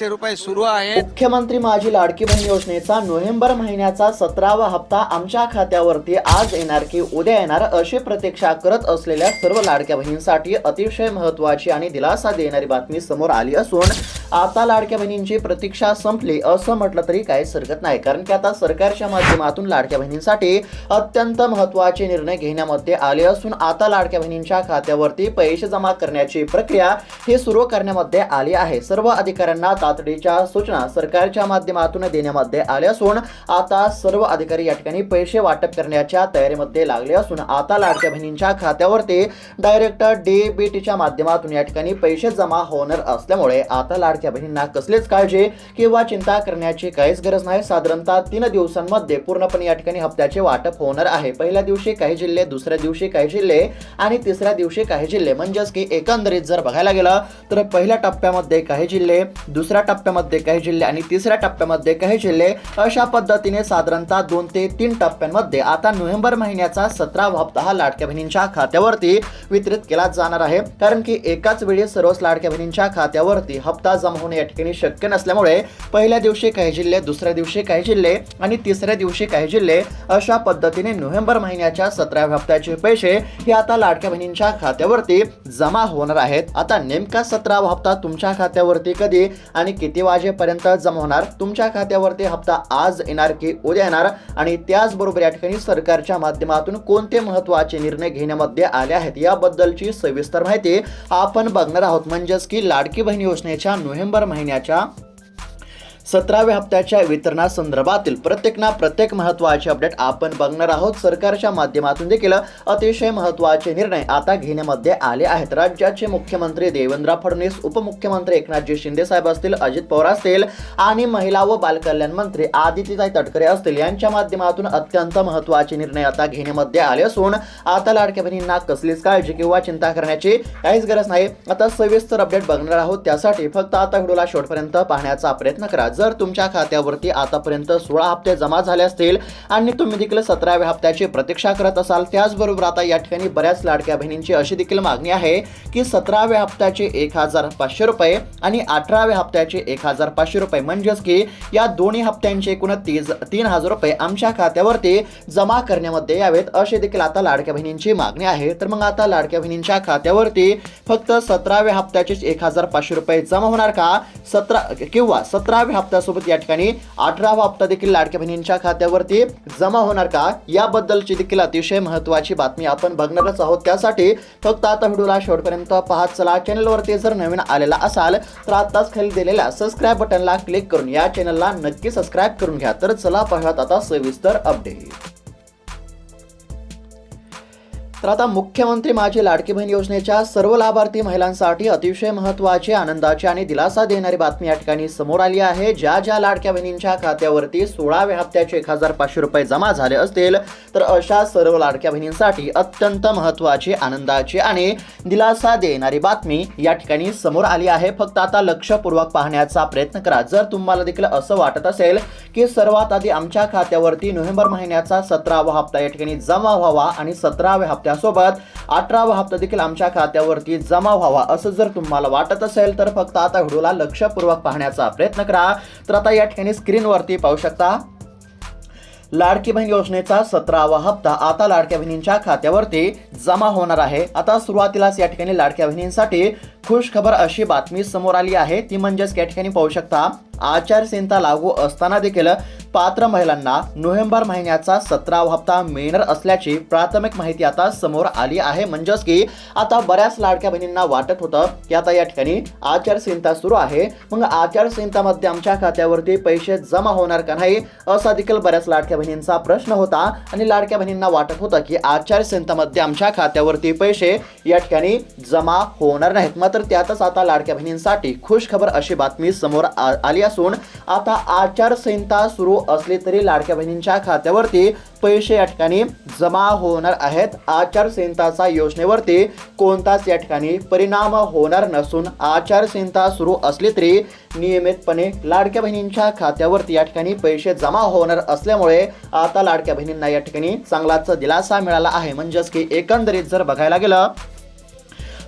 रुपये सुरू आहेत। मुख्यमंत्री माझी लाडकी बहीण योजनेचा नोव्हेंबर महिन्याचा 17वा हप्ता आमच्या खात्यावरती आज येणार की उद्या येणार अशी प्रतीक्षा करत असलेल्या सर्व लाडक्या बहिणींसाठी अतिशय महत्त्वाची आणि दिलासा देणारी बातमी समोर आली असून आता लाडक्या बहिणींची प्रतीक्षा संपली असं म्हटलं तरी काही हरकत नाही, कारण की आता सरकारच्या माध्यमातून लाडक्या बहिणींसाठी अत्यंत महत्त्वाचे निर्णय घेण्यामध्ये आले असून आता लाडक्या बहिणींच्या खात्यावरती पैसे जमा करण्याची प्रक्रिया ही सुरू करण्यामध्ये आली आहे। सर्व अधिकाऱ्यांना तातडीच्या सूचना सरकारच्या माध्यमातून देण्यामध्ये आल्या असून आता सर्व अधिकारी या ठिकाणी पैसे वाटप करण्याच्या तयारीमध्ये लागले असून आता लाडक्या बहिणींच्या खात्यावरती डायरेक्ट डीबीटीच्या माध्यमातून या ठिकाणी पैसे जमा होणार असल्यामुळे आता लाडक्या बहिणींना कसलीच काळजी किंवा चिंता करण्याची काहीच गरज नाही। साधारणतः 3 दिवसांमध्ये पूर्णपणे या ठिकाणी हप्त्याचे वाटप होणार आहे। पहिल्या दिवशी काही जिल्हे, दुसऱ्या दिवशी काही जिल्हे आणि तिसऱ्या दिवशी काही जिल्हे, म्हणजेच की एकंदरीत जर बघायला गेलं तर पहिल्या टप्प्यामध्ये काही जिल्हे, दुसऱ्या टप्प्यामध्ये काही जिल्हे आणि तिसऱ्या टप्प्यामध्ये काही जिल्हे, अशा पद्धतीने साधारणतः 2 ते 3 टप्प्यांमध्ये आता नोव्हेंबर महिन्याचा 17वा हप्ता हा लाडक्या बहिणींच्या खात्यावरती वितरित केला जाणार आहे। कारण की एकाच वेळी सर्वच लाडक्या बहिणींच्या खात्यावरती हप्ता जमा होणे या ठिकाणी शक्य नसल्यामुळे पहिल्या दिवशी काही जिल्हे, दुसऱ्या दिवशी काही जिल्हे आणि तिसऱ्या दिवशी काही जिल्हे, अशा पद्धतीने नोव्हेंबर महिन्याच्या 17व्या हप्त्याचे पैसे हे आता लाडक्या बहिणींच्या खात्यावरती जमा होणार आहेत। आता नेमका 17वा हप्ता तुमच्या खात्यावरती कधी आणि किती वाजेपर्यंत जमा होणार, तुमच्या खात्यावरती हप्ता आज येणार की उद्या येणार आणि त्याचबरोबर या ठिकाणी सरकारच्या माध्यमातून कोणते महत्त्वाचे निर्णय घेण्यामध्ये आले आहेत याबद्दलची सविस्तर माहिती आपण बघणार आहोत। म्हणजेच की लाडकी बहीण योजनेच्या नोव्हेंबर महिन्याच्या 17व्या हप्त्याच्या वितरणासंदर्भातील प्रत्येक महत्त्वाचे अपडेट आपण बघणार आहोत। सरकारच्या माध्यमातून देखील अतिशय महत्त्वाचे निर्णय आता घेण्यामध्ये आले आहेत। राज्याचे मुख्यमंत्री देवेंद्र फडणवीस, उपमुख्यमंत्री एकनाथजी शिंदे साहेब असतील, अजित पवार असतील आणि महिला व बालकल्याण मंत्री आदित्यताई तटकरे असतील, यांच्या माध्यमातून अत्यंत महत्त्वाचे निर्णय आता घेण्यामध्ये आले असून आता लाडक्या बहिणींना कसलीच काळजी किंवा चिंता करण्याची काहीच गरज नाही। आता सविस्तर अपडेट बघणार आहोत, त्यासाठी फक्त आता व्हिडिओला शेवटपर्यंत पाहण्याचा प्रयत्न करा। जर तुमच्या खात्यावरती आतापर्यंत 16 हप्ते जमा झाले असतील आणि तुम्ही देखील 17व्या हप्त्याची प्रतीक्षा करत असाल, त्याचबरोबर आता या ठिकाणी बऱ्याच लाडक्या बहिणींची अशी देखील मागणी आहे की 17व्या हप्त्याचे 1500 रुपये आणि 18व्या हप्त्याचे 1500 रुपये, म्हणजेच की या दोन्ही हप्त्यांचे एकूण 3000 रुपये आमच्या खात्यावरती जमा करण्यामध्ये यावेत, अशी देखील आता लाडक्या बहिणींची मागणी आहे। तर मग आता लाडक्या बहिणींच्या खात्यावरती फक्त 17व्या हप्त्याचे 1500 रुपये जमा होणार का, 17व्या हप्त्यासोबत या ठिकाणी 18वा हप्ता देखील लाडक्या बहिणींच्या खात्यावरती जमा होणार का, याबद्दलची देखील अतिशय महत्त्वाची बातमी आपण बघणारच आहोत। त्यासाठी फक्त आता व्हिडिओला शेवटपर्यंत पाहत चला। चॅनलवरती जर नवीन आलेला असाल तर आताच खाली दिलेल्या सबस्क्राईब बटनला क्लिक करून या चॅनलला नक्की सबस्क्राईब करून घ्या। तर चला पाहूयात आता सविस्तर अपडेट। तर आता मुख्यमंत्री माझी लाडकी बहीण योजनेच्या सर्व लाभार्थी महिलांसाठी अतिशय महत्त्वाची, आनंदाची आणि दिलासा देणारी बातमी या ठिकाणी समोर आली आहे। ज्या लाडक्या बहिणींच्या खात्यावरती 16व्या हप्त्याचे 1500 रुपये जमा झाले असतील तर अशा सर्व लाडक्या बहिणींसाठी अत्यंत महत्त्वाची, आनंदाची आणि दिलासा देणारी बातमी या ठिकाणी समोर आली आहे। फक्त आता लक्षपूर्वक पाहण्याचा प्रयत्न करा। जर तुम्हाला देखील असं वाटत असेल की सर्वात आधी आमच्या खात्यावरती नोव्हेंबर महिन्याचा 17वा हप्ता या ठिकाणी जमा व्हावा आणि 17व्या हप्त्यासोबत 18वा हप्ता देखील आमच्या खात्यावरती जमा व्हावा, असं जर तुम्हाला वाटत असेल तर फक्त आता व्हिडिओला लक्षपूर्वक पाहण्याचा प्रयत्न करा। तर आता या ठिकाणी स्क्रीनवरती पाहू शकता लाडकी बहीण योजनेचा 17वा हप्ता आता लाडक्या बहिणींच्या खात्यावरती जमा होणार आहे। आता सुरुवातीलाच या ठिकाणी लाडक्या बहिणींसाठी खुश खबर अशी बातमी समोर आली आहे, ती म्हणजेच या ठिकाणी पाहू शकता आचारसंहिता लागू असताना देखील पात्र महिलांना नोव्हेंबर महिन्याचा 17वा हप्ता मिळणार असल्याची प्राथमिक माहिती आता समोर आली आहे। म्हणजेच की आता बऱ्याच लाडक्या बहिणींना वाटत होतं की आता या ठिकाणी आचारसंहिता सुरू आहे, मग आचारसंहितामध्ये आमच्या खात्यावरती पैसे जमा होणार का नाही, असा देखील बऱ्याच लाडक्या बहिणींचा प्रश्न होता आणि लाडक्या बहिणींना वाटत होतं की आचारसंहितामध्ये आमच्या खात्यावरती पैसे या ठिकाणी जमा होणार नाहीत। मात्र त्यातच आता लाडक्या बहिणींसाठी खुश खबर अशी बातमी समोर आली असून आता आचारसंहिता सुरू असली तरी लाडक्या बहिणींच्या खात्यावरती पैसे या ठिकाणी जमा होणार आहेत। आचारसंहिताचा योजनेवरती कोणताच या ठिकाणी परिणाम होणार नसून आचारसंहिता सुरू असली तरी नियमितपणे लाडक्या बहिणींच्या खात्यावरती या ठिकाणी पैसे जमा होणार असल्यामुळे आता लाडक्या बहिणींना या ठिकाणी चांगलाच दिलासा मिळाला आहे। म्हणजेच की एकंदरीत जर बघायला गेलं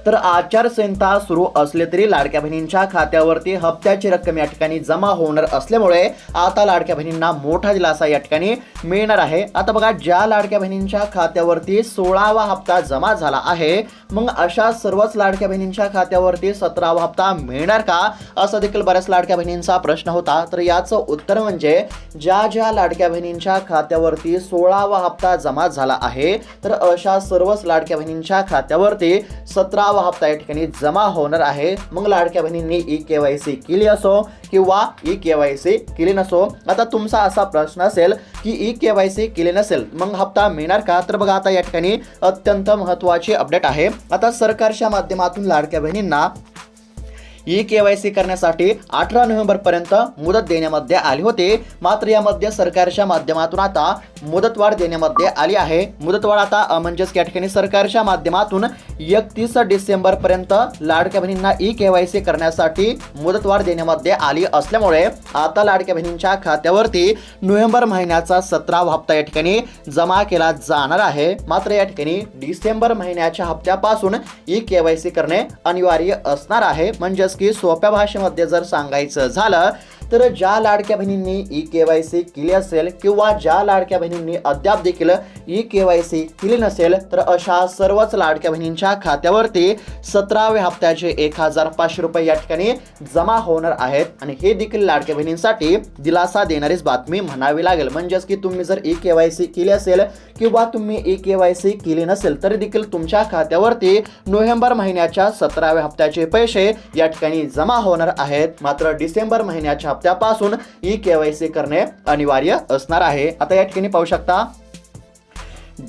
तर आचारसंहिता सुरू असले तरी लाडक्या बहिणींच्या खात्यावरती हप्त्याची रक्कम या ठिकाणी जमा होणार असल्यामुळे आता लाडक्या बहिणींना मोठा दिलासा या ठिकाणी मिळणार आहे। आता बघा, ज्या लाडक्या बहिणींच्या खात्यावरती 16वा हप्ता जमा झाला आहे, मग अशा सर्वच लाडक्या बहिणींच्या खात्यावरती 17वा हप्ता मिळणार का, असा देखील बऱ्याच लाडक्या बहिणींचा प्रश्न होता। तर याचं उत्तर म्हणजे ज्या लाडक्या बहिणींच्या खात्यावरती 16वा हप्ता जमा झाला आहे, तर अशा सर्वच लाडक्या बहिणींच्या खात्यावरती 17वा हप्ता या ठिकाणी जमा होणार आहे। मग लाडक्या बहिणींनी ई-केवायसी केली असो किंवा ई-केवायसी केली नसो, आता तुमचा असा प्रश्न असेल की ई-केवायसी केली नसेल मग हप्ता मिळणार का, तर बघा आता या ठिकाणी अत्यंत महत्त्वाची अपडेट आहे। आता सरकारच्या माध्यमातून लाडक्या बहिणींना ई-केवायसी करण्यासाठी 18 नोव्हेंबरपर्यंत मुदत देण्यामध्ये आली होती, मात्र यामध्ये सरकारच्या माध्यमातून आता मुदतवाढ देण्यामध्ये आली आहे। मुदतवाढ आता म्हणजेच या ठिकाणी सरकारच्या माध्यमातून 31 डिसेंबरपर्यंत लाडक्या बहिणींना ई-केवायसी करण्यासाठी मुदतवाढ देण्यामध्ये आली असल्यामुळे आता लाडक्या बहिणींच्या खात्यावरती नोव्हेंबर महिन्याचा 17वा हप्ता या ठिकाणी जमा केला जाणार आहे। मात्र या ठिकाणी डिसेंबर महिन्याच्या हप्त्यापासून ई-केवायसी करणे अनिवार्य असणार आहे। म्हणजेच की सोप्या भाषेमध्ये जर सांगायचं झालं तर ज्या लाडक्या बहिणींनी ई-केवायसी केली असेल किंवा ज्या लाडक्या बहिणींनी अद्याप देखील ई-केवायसी केली नसेल, तर अशा सर्वच लाडक्या बहिणींच्या खात्यावरती 17व्या हप्त्याचे 1500 रुपये या ठिकाणी जमा होणार आहेत। आणि हे देखील लाडक्या बहिणींसाठी दिलासा देणारीच बातमी म्हणावी लागेल। म्हणजेच की तुम्ही जर ई-केवायसी केली असेल किंवा तुम्ही ई-केवायसी केली नसेल तरी देखील तुमच्या खात्यावरती नोव्हेंबर महिन्याच्या 17व्या हप्त्याचे पैसे या ठिकाणी जमा होणार आहेत। मात्र डिसेंबर महिन्याच्या हप्त्यापासून ई-केवायसी करणे अनिवार्य असणार आहे। आता या ठिकाणी पाहू शकता,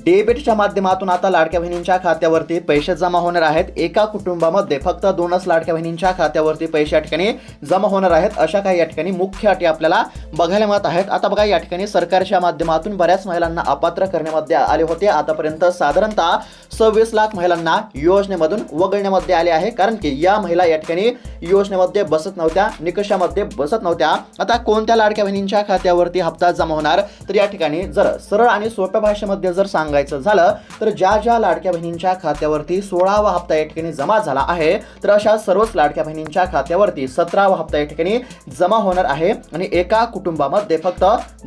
डेबिटच्या माध्यमातून आता लाडक्या बहिणींच्या खात्यावरती पैसे जमा होणार आहेत। एका कुटुंबामध्ये फक्त 2च लाडक्या बहिणींच्या खात्यावरती पैसे या ठिकाणी जमा होणार आहेत, अशा काही या ठिकाणी मुख्य अटी आपल्याला बघायला मिळत आहेत। आता बघा, या ठिकाणी सरकारच्या माध्यमातून बऱ्याच महिलांना अपात्र करण्यामध्ये आले होते। आतापर्यंत साधारणतः 26 लाख महिलांना योजनेमधून वगळण्यामध्ये आले आहे, कारण की या महिला या ठिकाणी योजनेमध्ये बसत नव्हत्या, निकषामध्ये बसत नव्हत्या। आता कोणत्या लाडक्या बहिणींच्या खात्यावरती हप्ता जमा होणार, तर या ठिकाणी जर सरळ आणि सोप्या भाषेमध्ये जर सांगायचं झालं तर ज्या लाडक्या बहिणींच्या खात्यावरती 16वा हप्ता या ठिकाणी जमा झाला आहे, तर अशा सर्वच लाडक्या बहिणींच्या खात्यावरती 17वा हप्ता या ठिकाणी जमा होणार आहे। आणि एका कुटुंबामध्ये फक्त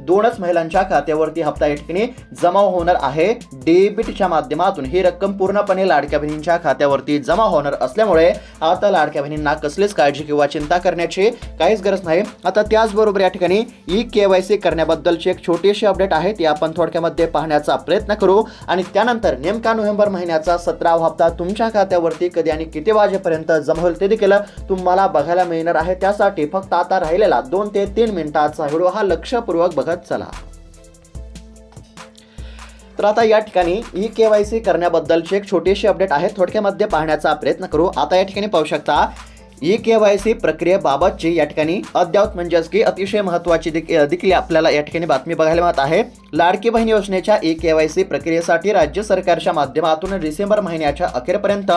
2च महिलांच्या खात्यावरती हप्ता या ठिकाणी जमा होणार आहे। डेबिटच्या माध्यमातून ही रक्कम पूर्णपणे लाडक्या बहिणींच्या खात्यावरती जमा होणार असल्यामुळे आता लाडक्या बहिणींना कसलीच काळजी किंवा चिंता करण्याची काहीच गरज नाही। आता त्याचबरोबर या ठिकाणी ई-केवायसी करण्याबद्दलची एक छोटीशी अपडेट आहे, ती आपण थोडक्यामध्ये पाहण्याचा प्रयत्न करू आणि त्यानंतर नेमका नोव्हेंबर महिन्याचा 17वा हप्ता तुमच्या खात्यावरती कधी आणि किती वाजेपर्यंत जमा होईल ते देखील तुम्हाला बघायला मिळणार आहे। त्यासाठी फक्त आता राहिलेला 2 ते 3 मिनिटाचा व्हिडिओ हा लक्षपूर्वक बघत चला। तर आता या ठिकाणी ई-केवायसी करण्याबद्दलची एक छोटीशी अपडेट आहे, थोडक्यामध्ये पाहण्याचा प्रयत्न करू। आता या ठिकाणी पाहू शकता, ई-केवायसी प्रक्रियेबाबतची या ठिकाणी अद्ययावत म्हणजेच की अतिशय महत्त्वाची देखील आपल्याला या ठिकाणी बातमी बघायला मिळत आहे। लाडकी बहीण योजनेच्या ई-केवायसी प्रक्रियेसाठी राज्य सरकारच्या माध्यमातून डिसेंबर महिन्याच्या अखेरपर्यंत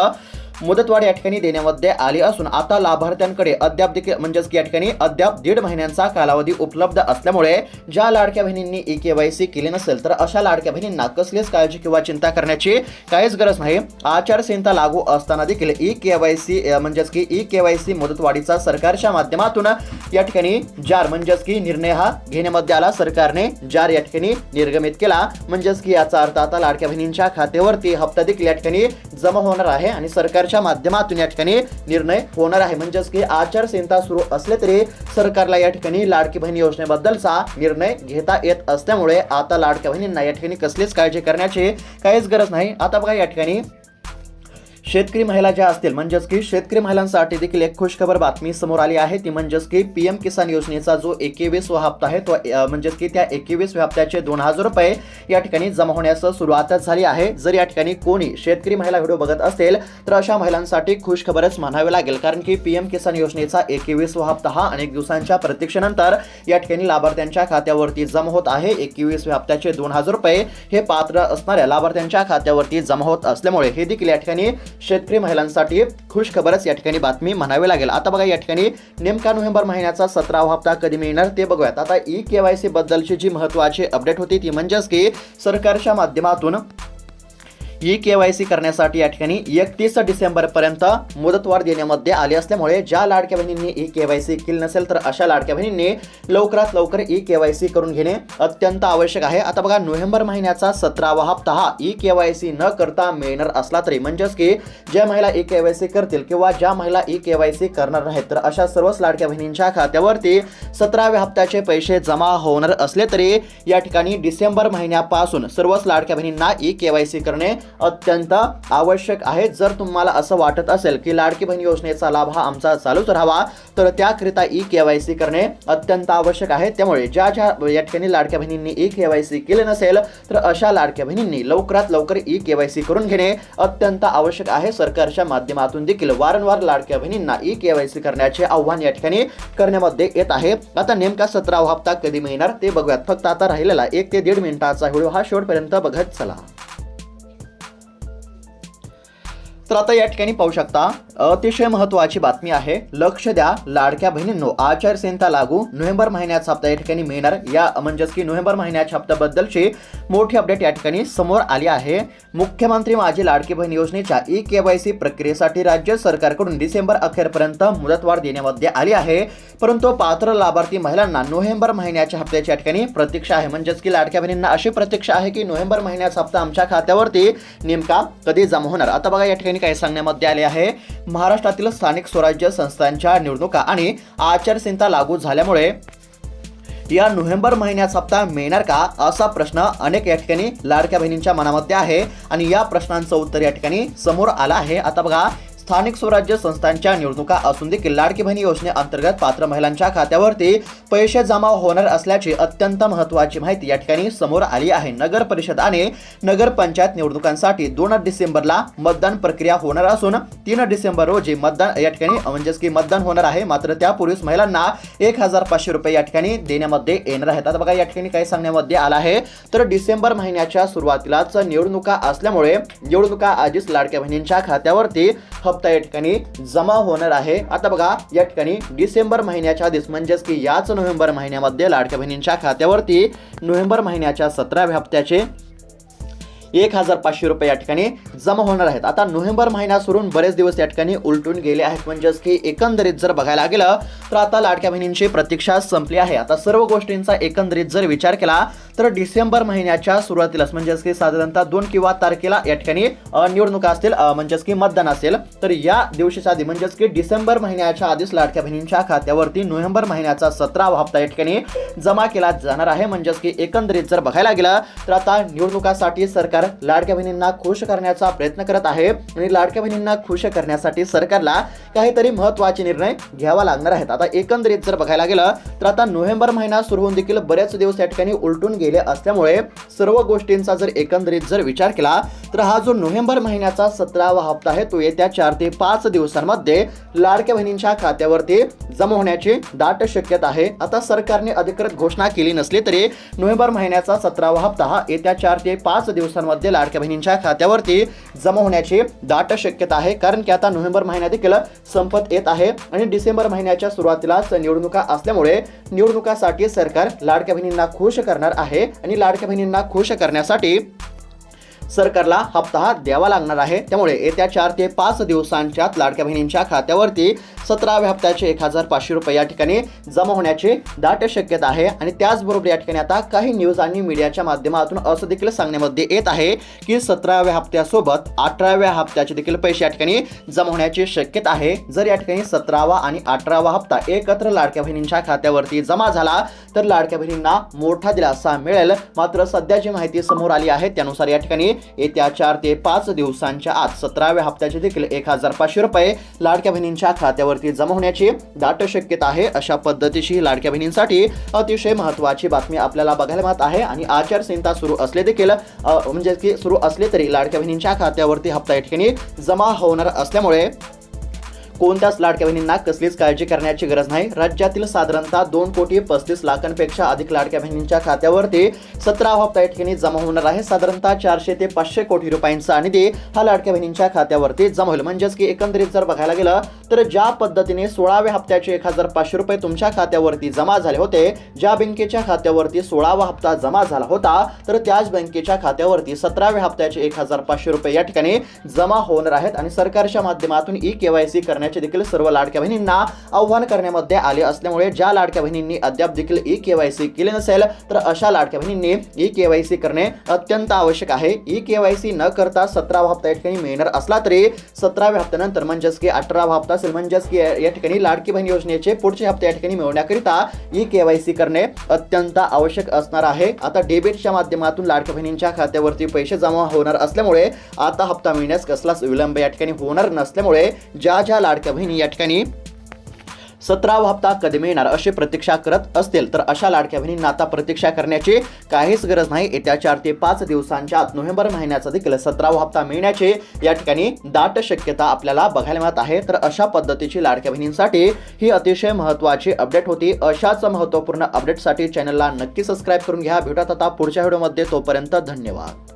मुदतवाढ या ठिकाणी देण्यामध्ये आली असून आता लाभार्थ्यांकडे अद्याप देखील म्हणजेच की या ठिकाणी अद्याप 1.5 महिन्यांचा कालावधी उपलब्ध असल्यामुळे ज्या लाडक्या बहिणींनी ई-केवायसी केली नसेल तर अशा लाडक्या बहिणींना कसलीच काळजी किंवा चिंता करण्याची काहीच गरज नाही। आचारसंहिता लागू असताना देखील ई-केवायसी म्हणजेच की ई-केवायसी मुदतवाढीचा सरकारच्या माध्यमातून या ठिकाणी जार म्हणजेच की निर्णय हा घेण्यामध्ये आला। सरकारने जार या ठिकाणी निर्गमित केला, म्हणजेच की याचा अर्थ आता लाडक्या बहिणींच्या खात्यावरती हप्ता देखील या ठिकाणी जमा होणार आहे आणि सरकारच्या माध्यमातून या ठिकाणी निर्णय होणार आहे। म्हणजेच की आचारसंहिता सुरू असले तरी सरकारला या ठिकाणी लाडकी बहीण योजनेबद्दलचा निर्णय घेता येत असल्यामुळे आता लाडक्या बहिणींना या ठिकाणी कसलीच काळजी करण्याची काहीच गरज नाही। आता बघा, या ठिकाणी शेतकरी महिला ज्या असतील म्हणजेच की शेतकरी महिलांसाठी देखील एक खुशखबर बातमी समोर आली आहे, ती म्हणजेच की पीएम किसान योजनेचा जो 21वा हप्ता आहे तो म्हणजेच की त्या 21व्या हप्त्याचे 2000 रुपये या ठिकाणी जमा होण्यास सुरुवात झाली आहे। जर या ठिकाणी कोणी शेतकरी महिला व्हिडिओ बघत असेल तर अशा महिलांसाठी खुशखबरच म्हणावी लागेल, कारण की पीएम किसान योजनेचा 21वा हप्ता हा अनेक दिवसांच्या प्रतीक्षेनंतर या ठिकाणी लाभार्थ्यांच्या खात्यावरती जमा होत आहे। 21व्या हप्त्याचे 2000 रुपये हे पात्र असणाऱ्या लाभार्थ्यांच्या खात्यावरती जमा होत असल्यामुळे हे देखील या ठिकाणी शेतकरी महिलांसाठी खुशखबरच या ठिकाणी बातमी म्हणावी लागेल। आता बघा, या ठिकाणी नेमका नोव्हेंबर महिन्याचा 17वा हप्ता कधी मिळणार ते बघूयात। आता ई-केवायसी बद्दलची जी महत्त्वाची अपडेट होती ती म्हणजेच की सरकारच्या माध्यमातून ई केवायसी करण्यासाठी या ठिकाणी 31 डिसेंबर पर्यंत मुदतवाढ देण्यामध्ये आली असल्यामुळे ज्या लाडक्या बहिणींनी ई केवायसी केली नसेल तर अशा लाडक्या बहिणींनी लवकरात लवकर ई केवायसी करून घेणे अत्यंत आवश्यक आहे। आता बघा, नोव्हेंबर महिन्याचा 17वा हप्ता हा ई केवायसी न करता मिळणार असला तरी, म्हणजेच की ज्या महिला ई केवायसी करतील किंवा ज्या महिला ई केवायसी करणार नाहीत तर अशा सर्वच लाडक्या बहिणींच्या खात्यावरती 17व्या हप्त्याचे पैसे जमा होणार असले तरी या ठिकाणी डिसेंबर महिन्यापासून सर्वच लाडक्या बहिणींना ई केवायसी करणे अत्यंत आवश्यक आहे। जर तुम्हाला असं वाटत असेल की लाडकी बहीण योजनेचा लाभ हा आमचा चालूच राहावा तर त्याकरिता ई केवायसी करणे अत्यंत आवश्यक आहे। त्यामुळे ज्या या ठिकाणी लाडक्या बहिणींनी ई केवायसी केले नसेल तर अशा लाडक्या बहिणींनी लवकरात लवकर ई केवायसी करून घेणे अत्यंत आवश्यक आहे। सरकारच्या माध्यमातून देखील वारंवार लाडक्या बहिणींना ई केवायसी करण्याचे आव्हान या ठिकाणी करण्यामध्ये येत आहे। आता नेमका 17वा हप्ता कधी मिळणार ते बघूयात। फक्त आता राहिलेला 1 ते 1.5 मिनिटाचा व्हिडिओ हा शेवटपर्यंत बघत चला। तर आता या ठिकाणी पाहू शकता, अतिशय महत्त्वाची बातमी आहे। लक्ष द्या लाडक्या बहिणींनो, आचारसंहिता लागू नोव्हेंबर महिन्याचा हप्ता या ठिकाणी मिळणार। या म्हणजेच की नोव्हेंबर महिन्याच्या हप्त्याबद्दलची मोठी अपडेट या ठिकाणी समोर आली आहे। मुख्यमंत्री माझी लाडकी बहीण योजनेच्या ई केवायसी प्रक्रियेसाठी राज्य सरकारकडून डिसेंबर अखेरपर्यंत मुदतवाढ देण्यामध्ये आली आहे, परंतु पात्र लाभार्थी महिलांना नोव्हेंबर महिन्याच्या हप्त्याची या ठिकाणी प्रतीक्षा आहे। म्हणजेच की लाडक्या बहिणींना अशी प्रतीक्षा आहे की नोव्हेंबर महिन्याचा हप्ता आमच्या खात्यावरती नेमका कधी जमा होणार। आता बघा, या ठिकाणी काय सांगण्यामध्ये आले आहे, महाराष्ट्रातील स्थानिक स्वराज्य संस्थांच्या निवडणुका आणि आचारसंहिता लागू झाल्यामुळे या नोव्हेंबर महिन्याचा हप्ता मिळणार का असा प्रश्न अनेक या ठिकाणी लाडक्या बहिणींच्या मनामध्ये आहे आणि या प्रश्नांचं उत्तर या ठिकाणी समोर आलं आहे। आता बघा, स्थानिक स्वराज्य संस्थांच्या निवडणुका असून देखील लाडकी बहीण योजनेअंतर्गत पात्र महिलांच्या खात्यावरती पैसे जमा होणार असल्याची अत्यंत महत्त्वाची माहिती या ठिकाणी समोर आली आहे। नगर परिषद आणि नगरपंचायत निवडणुकांसाठी 2 डिसेंबरला मतदान प्रक्रिया होणार असून 3 डिसेंबर रोजी मतदान या ठिकाणी म्हणजेच की मतदान होणार आहे। मात्र त्यापूर्वीच महिलांना 1500 रुपये या ठिकाणी देण्यामध्ये येणार आहेत। आता बघा, या ठिकाणी काय सांगण्यामध्ये आलं आहे, तर डिसेंबर महिन्याच्या सुरुवातीलाच निवडणुका असल्यामुळे निवडणुका आधीच लाडक्या बहिणींच्या खात्यावरती हप्ता या ठिकाणी जमा होणार आहे। आता बघा, या ठिकाणी डिसेंबर महिन्याच्या आधीच म्हणजेच की याच नोव्हेंबर महिन्यामध्ये लाडक्या बहिणींच्या खात्यावरती नोव्हेंबर महिन्याच्या 17व्या हप्त्याचे 1500 रुपये या ठिकाणी जमा होणार आहेत। आता नोव्हेंबर महिना सुरून बरेच दिवस या ठिकाणी उलटून गेले आहेत, म्हणजेच की एकंदरीत जर बघायला गेलं तर आता लाडक्या बहिणींची प्रतीक्षा संपली आहे। आता सर्व गोष्टींचा एकंदरीत जर विचार केला तर डिसेंबर महिन्याच्या सुरुवातीलाच म्हणजेच की साधारणतः 2 किंवा तारखेला या ठिकाणी निवडणुका असतील, म्हणजेच की मतदान असेल, तर या दिवशीच्या आधी म्हणजेच की डिसेंबर महिन्याच्या आधीच लाडक्या बहिणींच्या खात्यावरती नोव्हेंबर महिन्याचा 17वा हप्ता या ठिकाणी जमा केला जाणार आहे। म्हणजेच की एकंदरीत जर बघायला गेलं तर आता निवडणुकासाठी सरकार लाडक्या बहिणींना खुश करण्याचा प्रयत्न करत आहे आणि लाडक्या बहिणींना खुश करण्यासाठी सरकारला काहीतरी महत्त्वाचे निर्णय घ्यावा लागणार आहेत। आता एकंदरीत जर बघायला गेलं तर आता नोव्हेंबर महिना सुरू होऊन देखील बरेच दिवस या ठिकाणी उलटून गेले असल्यामुळे सर्व गोष्टींचा जर एकंदरीत जर विचार केला तर हा जो नोव्हेंबर महिन्याचा 17वा हप्ता आहे तो येत्या 4 ते 5 दिवसांमध्ये लाडक्या बहिणींच्या खात्यावरती जमा होण्याची दाट शक्यता आहे। आता सरकारने अधिकृत घोषणा केली नसली तरी नोव्हेंबर महिन्याचा 17वा हप्ता हा येत्या 4 ते 5 दिवसांमध्ये लाडक्या बहिणींच्या खात्यावरती जमा होण्याची दाट शक्यता आहे, कारण की आता नोव्हेंबर महिना देखील संपत येत आहे आणि डिसेंबर महिन्याच्या सुरुवातीलाच निवडणुका असल्यामुळे निवडणुकासाठी सरकार लाडक्या बहिणींना खुश करणार आहे आणि लाडक्या बहिणींना खुश करण्यासाठी सरकारला हप्ता हा द्यावा लागणार आहे। त्यामुळे येत्या 4 ते 5 दिवसांच्या लाडक्या बहिणींच्या खात्यावरती 17व्या हप्त्याचे 1500 रुपये या ठिकाणी जमा होण्याची दाट शक्यता आहे। आणि त्याचबरोबर या ठिकाणी आता काही न्यूज आणि मीडियाच्या माध्यमातून असं देखील सांगण्यामध्ये येत आहे की 17व्या हप्त्यासोबत 18व्या हप्त्याचे देखील पैसे या ठिकाणी जमा होण्याची शक्यता आहे। जर या ठिकाणी 17वा आणि 18वा हप्ता एकत्र लाडक्या बहिणींच्या खात्यावरती जमा झाला तर लाडक्या बहिणींना मोठा दिलासा मिळेल। मात्र सध्याची माहिती समोर आली आहे त्यानुसार या ठिकाणी येत्या 4 ते 5 दिवसांच्या आत 17व्या हप्त्याचे देखील 1500 रुपये लाडक्या बहिणींच्या खात्यावरती जमा होण्याची दाट शक्यता आहे। अशा पद्धतीची लाडक्या बहिणींसाठी अतिशय महत्त्वाची बातमी आपल्याला बघायला मिळत आहे आणि आचारसंहिता सुरू असले देखील म्हणजे की सुरू असले तरी लाडक्या बहिणींच्या खात्यावरती हप्ता या ठिकाणी जमा होणार असल्यामुळे कोणत्याच लाडक्या बहिणींना कसलीच काळजी करण्याची गरज नाही। राज्यातील साधारणतः 2,35,00,000पेक्षा अधिक लाडक्या बहिणींच्या खात्यावरती 17वा हप्ता या ठिकाणी जमा होणार आहे। साधारणतः 400 ते 500 कोटी रुपयांचा निधी हा लाडक्या बहिणींच्या खात्यावरती जमा होईल। म्हणजेच की एकंदरीत जर बघायला गेलं तर ज्या पद्धतीने 16व्या हप्त्याचे 1,500 रुपये तुमच्या खात्यावरती जमा झाले होते, ज्या बँकेच्या खात्यावरती 16वा हप्ता जमा झाला होता, तर त्याच बँकेच्या खात्यावरती 17व्या हप्त्याचे 1,500 रुपये या ठिकाणी जमा होणार आहेत। आणि सरकारच्या माध्यमातून ई-केवायसी करण्याचे देखील सर्व लाडक्या बहिणींना आव्हान करण्यामध्ये आले असल्यामुळे ज्या लाडक्या बहिणींनी अद्याप देखील ई-केवायसी केले नसेल तर अशा लाडक्या बहिणींनी ई-केवायसी करणे अत्यंत आवश्यक आहे। ई-केवायसी न करता 17वा हप्ता या ठिकाणी मिळणार असला तरी 17व्या हप्त्यानंतर म्हणजेच की 18वा हप्ता असेल, म्हणजेच की या ठिकाणी लाडकी बहीण योजनेचे पुढचे हप्ते या ठिकाणी मिळवण्याकरिता ई-केवायसी करणे अत्यंत आवश्यक असणार आहे। आता डेबिटच्या माध्यमातून लाडक्या बहिणींच्या खात्यावरती पैसे जमा होणार असल्यामुळे आता हप्ता मिळण्यास कसलाच विलंब या ठिकाणी होणार नसल्यामुळे ज्या लाडक्या बहिणी या ठिकाणी 17वा हप्ता कधी मिळणार अशी प्रतीक्षा करत असतील तर अशा लाडक्या बहिणींना आता प्रतीक्षा करण्याची काहीच गरज नाही। येत्या 4 ते 5 दिवसांच्या आत नोव्हेंबर महिन्याचा देखील 17वा हप्ता मिळण्याची या ठिकाणी दाट शक्यता आपल्याला बघायला मिळत आहे। तर अशा पद्धतीची लाडक्या बहिणींसाठी ही अतिशय महत्त्वाची अपडेट होती। अशाच महत्त्वपूर्ण अपडेटसाठी चॅनलला नक्की सबस्क्राईब करून घ्या। भेटूयात आता पुढच्या व्हिडिओमध्ये, तोपर्यंत धन्यवाद।